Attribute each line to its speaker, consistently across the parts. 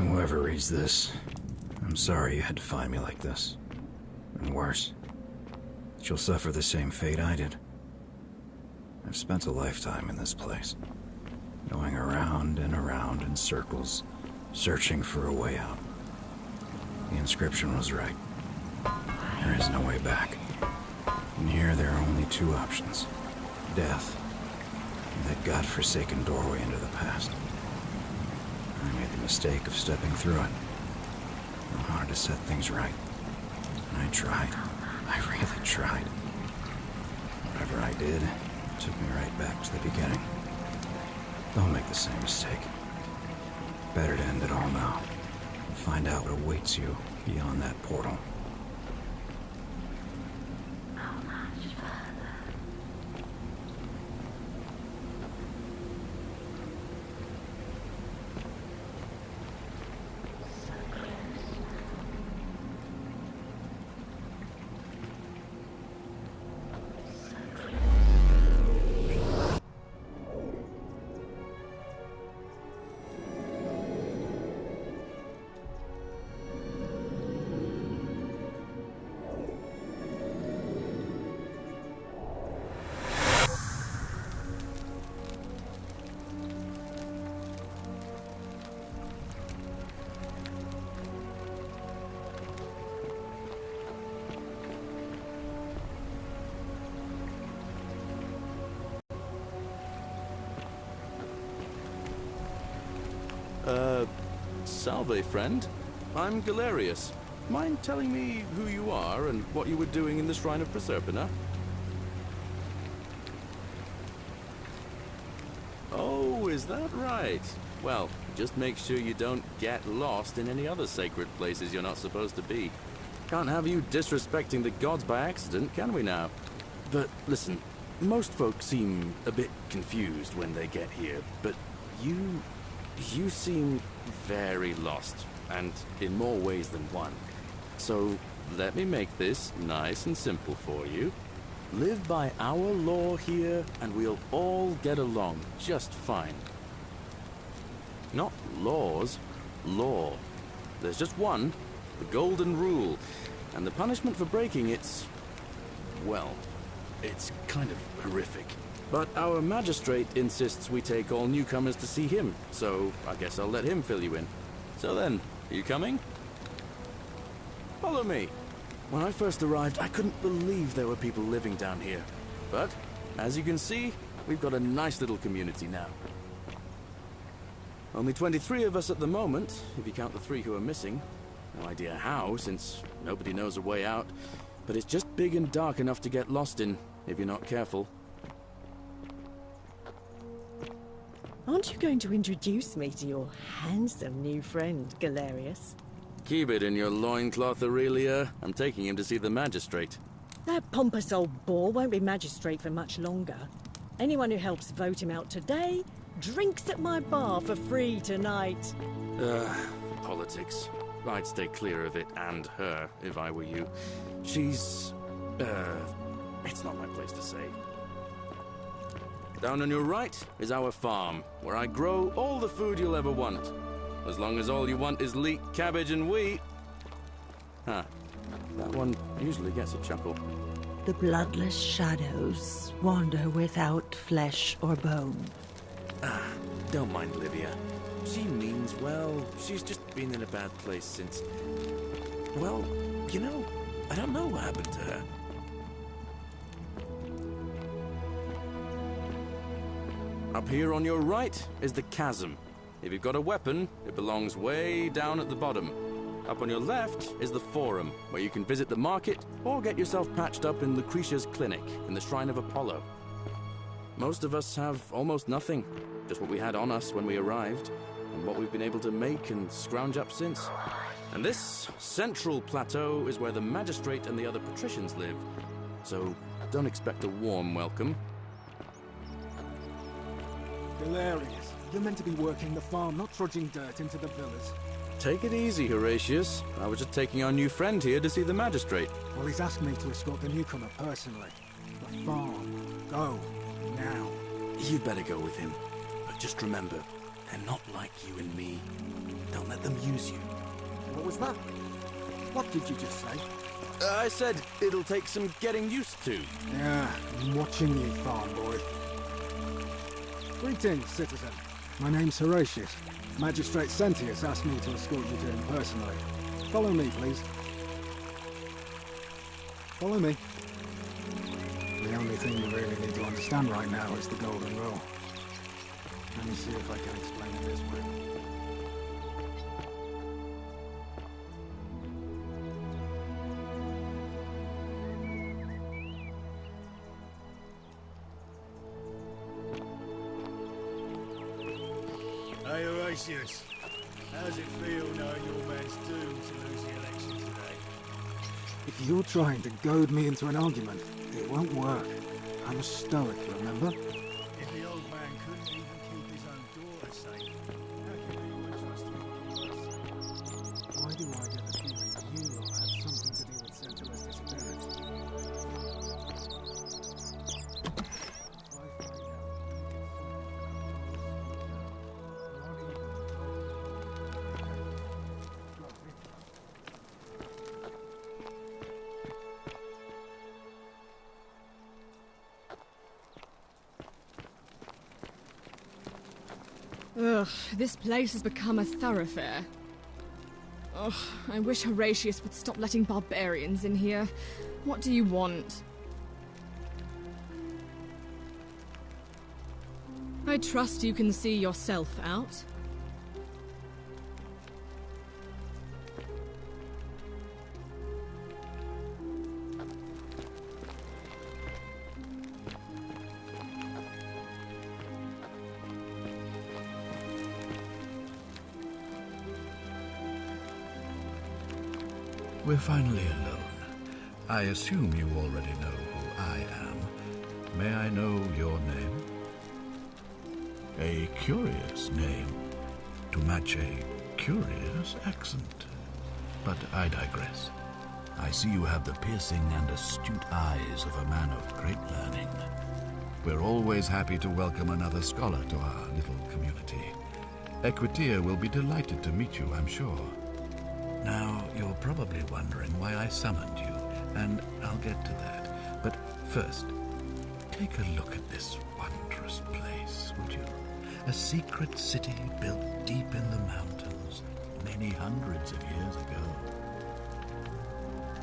Speaker 1: Whoever reads this, I'm sorry you had to find me like this. And worse, that you'll suffer the same fate I did. I've spent a lifetime in this place, going around and around in circles, searching for a way out. The inscription was right. There is no way back. And here there are only two options. Death, and that godforsaken doorway into the past. I made the mistake of stepping through it. I wanted to set things right. And I tried. I really tried. Whatever I did, took me right back to the beginning. Don't make the same mistake. Better to end it all now. And find out what awaits you beyond that portal.
Speaker 2: Salve, friend. I'm Galerius. Mind telling me who you are and what you were doing in the Shrine of Proserpina? Oh, is that right? Well, just make sure you don't get lost in any other sacred places you're not supposed to be. Can't have you disrespecting the gods by accident, can we now? But listen, most folks seem a bit confused when they get here, but you seem very lost, and in more ways than one. So, let me make this nice and simple for you. Live by our law here, and we'll all get along just fine. Not laws, law. There's just one, the golden rule, and the punishment for breaking it's... well, it's kind of horrific. But our magistrate insists we take all newcomers to see him, so I guess I'll let him fill you in. So then, are you coming? Follow me. When I first arrived, I couldn't believe there were people living down here. But, as you can see, we've got a nice little community now. Only 23 of us at the moment, if you count the 3 who are missing. No idea how, since nobody knows a way out. But it's just big and dark enough to get lost in, if you're not careful.
Speaker 3: Aren't you going to introduce me to your handsome new friend, Galerius?
Speaker 2: Keep it in your loincloth, Aurelia. I'm taking him to see the magistrate.
Speaker 3: That pompous old bore won't be magistrate for much longer. Anyone who helps vote him out today drinks at my bar for free tonight.
Speaker 2: Politics. I'd stay clear of it and her, if I were you. She's... it's not my place to say. Down on your right is our farm, where I grow all the food you'll ever want. As long as all you want is leek, cabbage, and wheat. Huh. That one usually gets a chuckle.
Speaker 4: The bloodless shadows wander without flesh or bone.
Speaker 2: Don't mind Livia. She means well. She's just been in a bad place since... well, you know, I don't know what happened to her. Up here on your right is the chasm. If you've got a weapon, it belongs way down at the bottom. Up on your left is the forum, where you can visit the market or get yourself patched up in Lucretia's clinic in the Shrine of Apollo. Most of us have almost nothing, just what we had on us when we arrived, and what we've been able to make and scrounge up since. And this central plateau is where the magistrate and the other patricians live, so don't expect a warm welcome.
Speaker 5: Hilarious. You're meant to be working the farm, not trudging dirt into the villas.
Speaker 2: Take it easy, Horatius. I was just taking our new friend here to see the magistrate.
Speaker 5: Well, he's asked me to escort the newcomer personally. The farm. Go. Now.
Speaker 2: You'd better go with him. But just remember, They're not like you and me. Don't let them use you.
Speaker 5: What was that? What did you just say?
Speaker 2: I said it'll take some getting used to.
Speaker 5: Yeah, I'm watching you, farm boy. Greetings, citizen. My name's Horatius. Magistrate Sentius asked me to escort you to him personally. Follow me, please. Follow me. The only thing you really need to understand right now is the golden rule. Let me see if I can explain it this way.
Speaker 6: Hey Horatius, how's it feel knowing your man's doomed to lose the election today?
Speaker 5: If you're trying to goad me into an argument, it won't work. I'm a stoic, remember?
Speaker 6: If the old man couldn't even keep his own daughter safe, how can anyone trust him to keep her safe?
Speaker 5: Why do I get the feeling that you lot had something to do with Sentilus's disappearance?
Speaker 7: Ugh, this place has become a thoroughfare. Ugh, I wish Horatius would stop letting barbarians in here. What do you want? I trust you can see yourself out.
Speaker 8: We're finally alone. I assume you already know who I am. May I know your name? A curious name, to match a curious accent. But I digress. I see you have the piercing and astute eyes of a man of great learning. We're always happy to welcome another scholar to our little community. Equitia will be delighted to meet you, I'm sure. Now, you're probably wondering why I summoned you, and I'll get to that. But first, take a look at this wondrous place, would you? A secret city built deep in the mountains, many hundreds of years ago.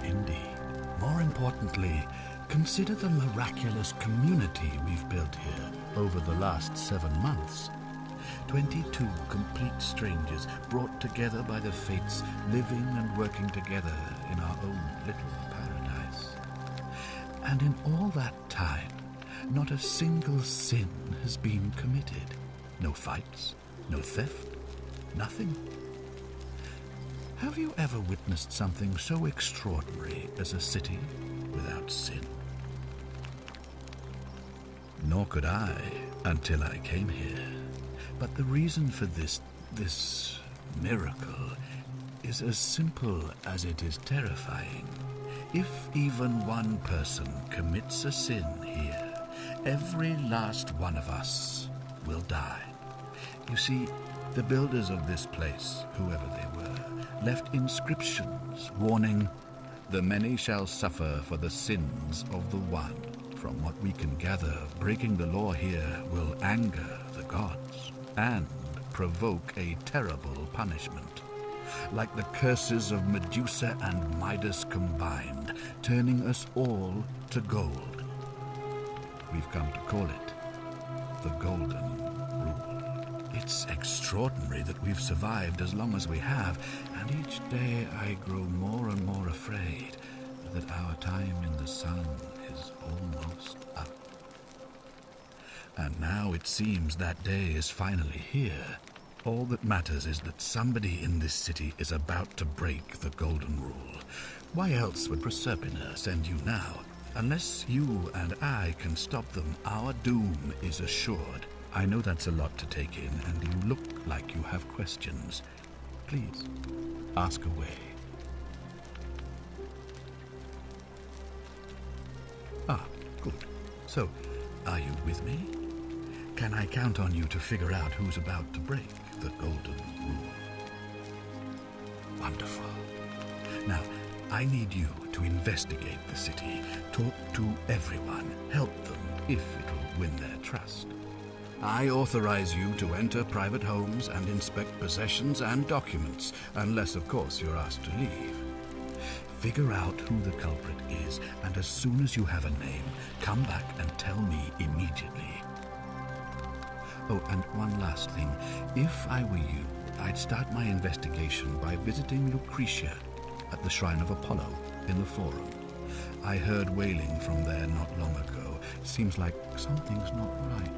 Speaker 8: Indeed. More importantly, consider the miraculous community we've built here over the last 7 months. 22 complete strangers brought together by the fates, living and working together in our own little paradise. And in all that time, not a single sin has been committed. No fights, no theft, nothing. Have you ever witnessed something so extraordinary as a city without sin? Nor could I until I came here. But the reason for this miracle is as simple as it is terrifying. If even one person commits a sin here, every last one of us will die. You see, the builders of this place, whoever they were, left inscriptions warning, "The many shall suffer for the sins of the one." From what we can gather, breaking the law here will anger the gods and provoke a terrible punishment, like the curses of Medusa and Midas combined, turning us all to gold. We've come to call it the Golden Rule. It's extraordinary that we've survived as long as we have, and each day I grow more and more afraid that our time in the sun is almost up. And now it seems that day is finally here. All that matters is that somebody in this city is about to break the Golden Rule. Why else would Proserpina send you now? Unless you and I can stop them, our doom is assured. I know that's a lot to take in, and you look like you have questions. Please, ask away. Ah, good. So, are you with me? Can I count on you to figure out who's about to break the golden rule? Wonderful. Now, I need you to investigate the city, talk to everyone, help them if it will win their trust. I authorize you to enter private homes and inspect possessions and documents, unless, of course, you're asked to leave. Figure out who the culprit is, and as soon as you have a name, come back and tell me immediately. Oh, and one last thing. If I were you, I'd start my investigation by visiting Lucretia at the Shrine of Apollo in the Forum. I heard wailing from there not long ago. Seems like something's not right.